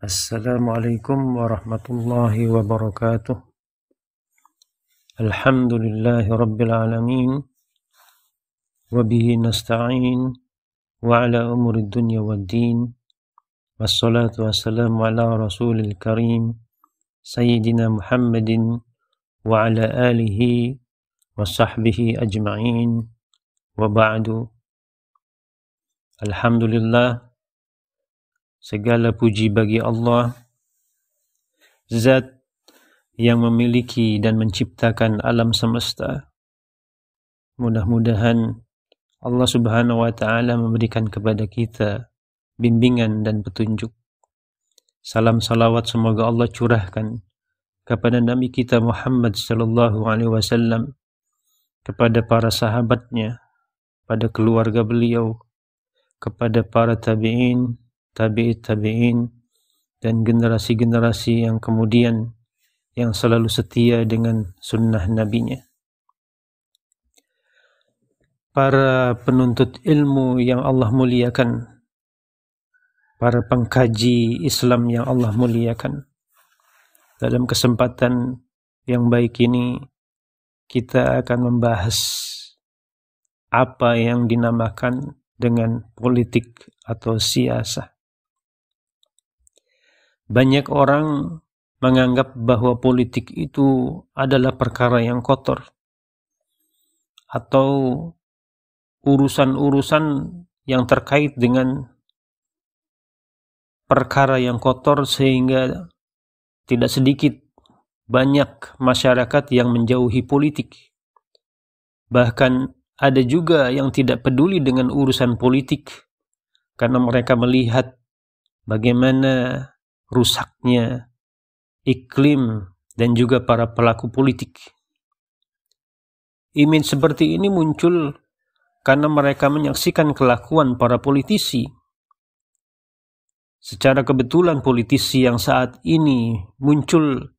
Assalamualaikum warahmatullahi wabarakatuh. Alhamdulillahi rabbil alamin. Wabihi nasta'in. Wa ala umuri dunya wad din. Wassalatu wassalamu ala rasulil karim. Sayyidina Muhammadin. Wa ala alihi wa sahbihi ajma'in. Wa ba'du. Alhamdulillah. Segala puji bagi Allah, Zat yang memiliki dan menciptakan alam semesta. Mudah-mudahan Allah Subhanahu wa Ta'ala memberikan kepada kita bimbingan dan petunjuk. Salam salawat semoga Allah curahkan kepada Nabi kita Muhammad sallallahu alaihi wasallam, kepada para sahabatnya, pada keluarga beliau, kepada para tabi'in, tabi'in, dan generasi-generasi yang kemudian yang selalu setia dengan sunnah nabinya. Para penuntut ilmu yang Allah muliakan, para pengkaji Islam yang Allah muliakan, dalam kesempatan yang baik ini kita akan membahas apa yang dinamakan dengan politik atau siasah. Banyak orang menganggap bahwa politik itu adalah perkara yang kotor atau urusan-urusan yang terkait dengan perkara yang kotor, sehingga tidak sedikit banyak masyarakat yang menjauhi politik. Bahkan ada juga yang tidak peduli dengan urusan politik karena mereka melihat bagaimana rusaknya iklim dan juga para pelaku politik. Image seperti ini muncul karena mereka menyaksikan kelakuan para politisi. Secara kebetulan politisi yang saat ini muncul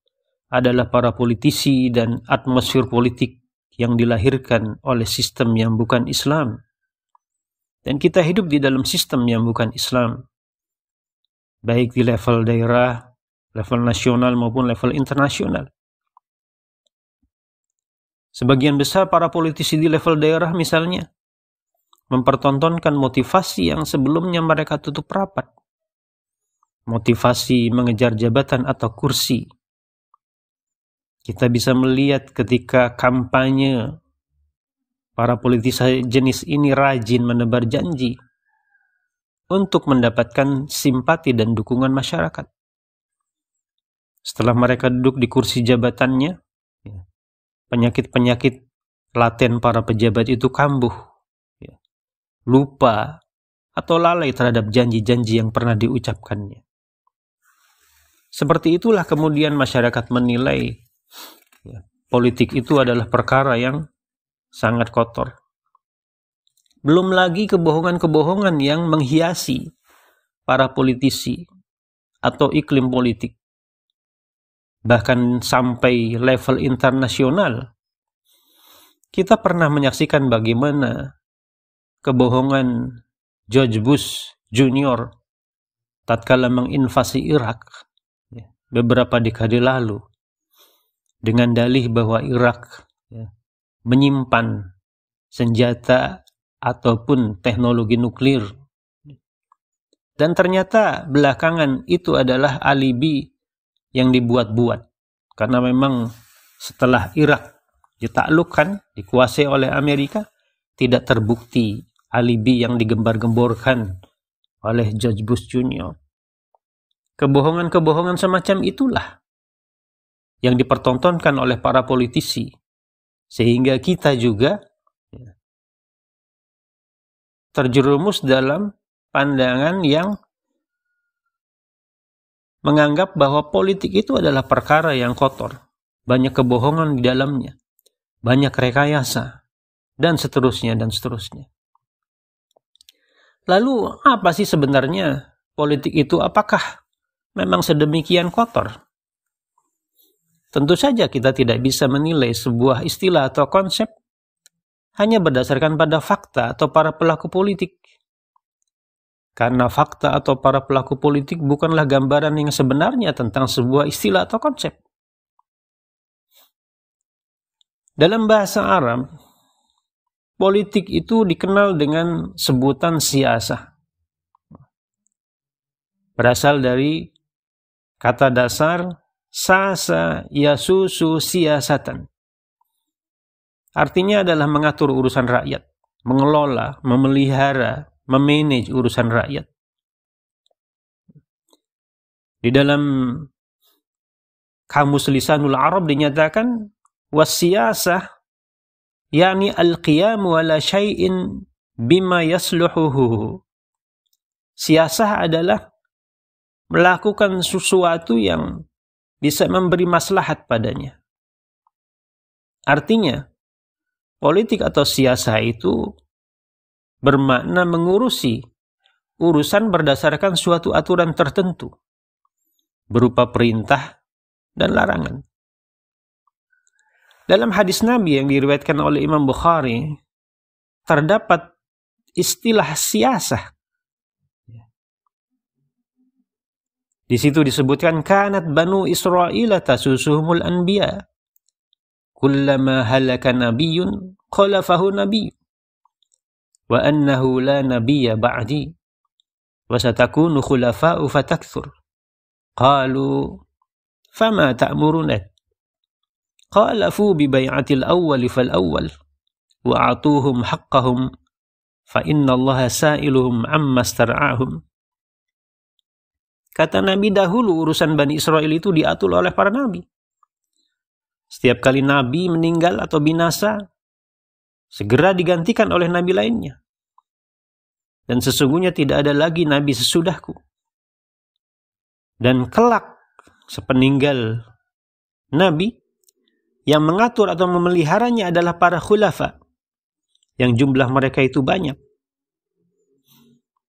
adalah para politisi dan atmosfer politik yang dilahirkan oleh sistem yang bukan Islam. Dan kita hidup di dalam sistem yang bukan Islam, baik di level daerah, level nasional maupun level internasional. Sebagian besar para politisi di level daerah misalnya mempertontonkan motivasi yang sebelumnya mereka tutup rapat. Motivasi mengejar jabatan atau kursi. Kita bisa melihat ketika kampanye, para politisi jenis ini rajin menebar janji untuk mendapatkan simpati dan dukungan masyarakat. Setelah mereka duduk di kursi jabatannya, penyakit-penyakit laten para pejabat itu kambuh, lupa atau lalai terhadap janji-janji yang pernah diucapkannya. Seperti itulah kemudian masyarakat menilai politik itu adalah perkara yang sangat kotor. Belum lagi kebohongan-kebohongan yang menghiasi para politisi atau iklim politik. Bahkan sampai level internasional, kita pernah menyaksikan bagaimana kebohongan George Bush Junior tatkala menginvasi Irak beberapa dekade lalu dengan dalih bahwa Irak menyimpan senjata ataupun teknologi nuklir. Dan ternyata belakangan itu adalah alibi yang dibuat-buat. Karena memang setelah Irak ditaklukkan, dikuasai oleh Amerika, tidak terbukti alibi yang digembar-gemborkan oleh George Bush Junior. Kebohongan-kebohongan semacam itulah yang dipertontonkan oleh para politisi. Sehingga kita juga terjerumus dalam pandangan yang menganggap bahwa politik itu adalah perkara yang kotor. Banyak kebohongan di dalamnya, banyak rekayasa, dan seterusnya, dan seterusnya. Lalu apa sih sebenarnya politik itu? Apakah memang sedemikian kotor? Tentu saja kita tidak bisa menilai sebuah istilah atau konsep hanya berdasarkan pada fakta atau para pelaku politik. Karena fakta atau para pelaku politik bukanlah gambaran yang sebenarnya tentang sebuah istilah atau konsep. Dalam bahasa Arab, politik itu dikenal dengan sebutan siyasah. Berasal dari kata dasar sasa yasusu siyasatan. Artinya adalah mengatur urusan rakyat, mengelola, memelihara, memanage urusan rakyat. Di dalam kamus Lisanul Arab dinyatakan wasiyasah yakni al-qiyamu ala syai'in bima yasluhuhu. Siyasah adalah melakukan sesuatu yang bisa memberi maslahat padanya. Artinya, politik atau siyasah itu bermakna mengurusi urusan berdasarkan suatu aturan tertentu, berupa perintah dan larangan. Dalam hadis Nabi yang diriwayatkan oleh Imam Bukhari, terdapat istilah siyasah. Di situ disebutkan, kanat banu Israila tasusuhumul anbiya. Kullama halaka nabiyyun khalafahu nabiy. Wa annahu la nabiyya ba'di. Wa satakunu khulafa'u fatakthur. Qalu, fama ta'muruna? Qalafu bi bay'atil awwali fal awwal. Wa atuhum haqqahum. Fa inna allaha sa'iluhum amma stara'ahum. Kata Nabi, dahulu urusan Bani Israel itu diatur oleh para nabi. Setiap kali nabi meninggal atau binasa, segera digantikan oleh nabi lainnya. Dan sesungguhnya tidak ada lagi nabi sesudahku. Dan kelak sepeninggal nabi, yang mengatur atau memeliharanya adalah para khulafa, yang jumlah mereka itu banyak.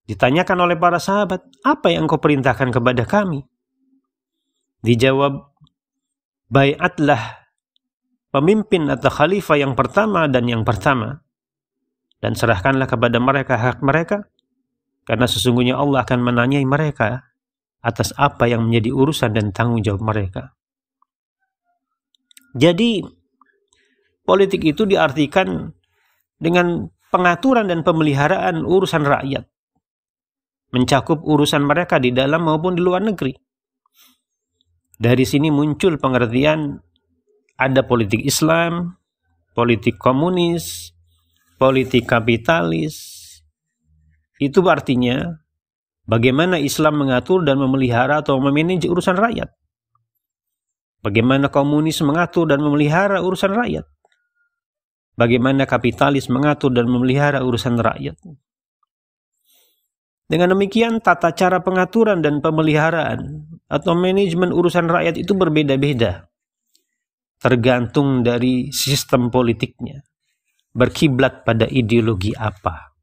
Ditanyakan oleh para sahabat, apa yang kau perintahkan kepada kami? Dijawab, bai'atlah pemimpin atau khalifah yang pertama dan yang pertama, dan serahkanlah kepada mereka hak mereka, karena sesungguhnya Allah akan menanyai mereka atas apa yang menjadi urusan dan tanggung jawab mereka. Jadi, politik itu diartikan dengan pengaturan dan pemeliharaan urusan rakyat, mencakup urusan mereka di dalam maupun di luar negeri. Dari sini muncul pengertian ada politik Islam, politik komunis, politik kapitalis. Itu artinya bagaimana Islam mengatur dan memelihara atau memanage urusan rakyat. Bagaimana komunis mengatur dan memelihara urusan rakyat. Bagaimana kapitalis mengatur dan memelihara urusan rakyat. Dengan demikian, tata cara pengaturan dan pemeliharaan atau manajemen urusan rakyat itu berbeda-beda, tergantung dari sistem politiknya, berkiblat pada ideologi apa.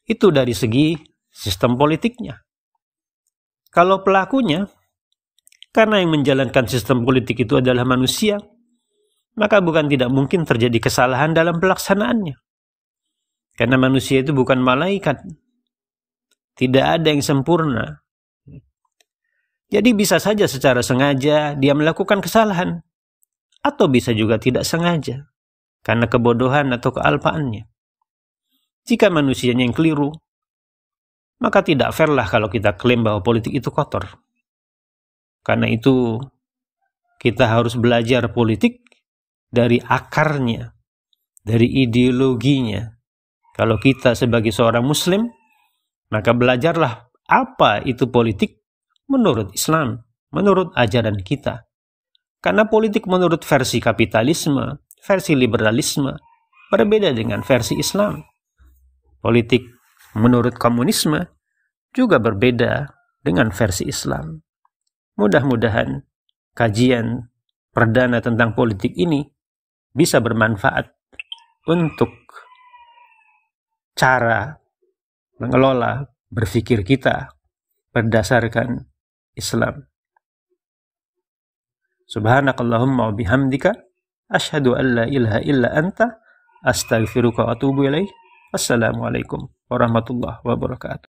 Itu dari segi sistem politiknya. Kalau pelakunya, karena yang menjalankan sistem politik itu adalah manusia, maka bukan tidak mungkin terjadi kesalahan dalam pelaksanaannya. Karena manusia itu bukan malaikat. Tidak ada yang sempurna. Jadi bisa saja secara sengaja dia melakukan kesalahan. Atau bisa juga tidak sengaja. Karena kebodohan atau kealpaannya. Jika manusianya yang keliru, maka tidak fair lah kalau kita klaim bahwa politik itu kotor. Karena itu kita harus belajar politik dari akarnya, dari ideologinya. Kalau kita sebagai seorang muslim, maka belajarlah apa itu politik menurut Islam, menurut ajaran kita. Karena politik menurut versi kapitalisme, versi liberalisme, berbeda dengan versi Islam. Politik menurut komunisme juga berbeda dengan versi Islam. Mudah-mudahan kajian perdana tentang politik ini bisa bermanfaat untuk cara mengelola berpikir kita berdasarkan Islam. Subhanakallahumma wa bihamdika asyhadu an la ilaha illa anta astaghfiruka wa atubu ilaik. Wassalamualaikum warahmatullahi wabarakatuh.